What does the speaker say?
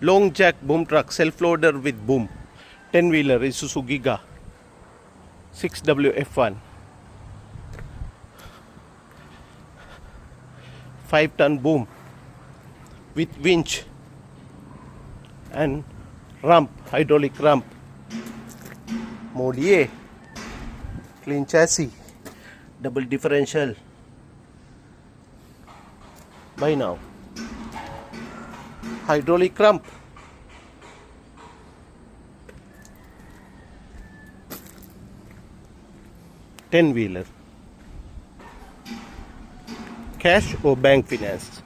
long jack boom truck, self loader with boom, 10-wheeler Isuzu Giga 6WF1, 5-ton boom with winch and ramp, hydraulic ramp, mode A, clean chassis, double differential. Buy now. Hydraulic ramp, ten-wheeler, cash or bank finance.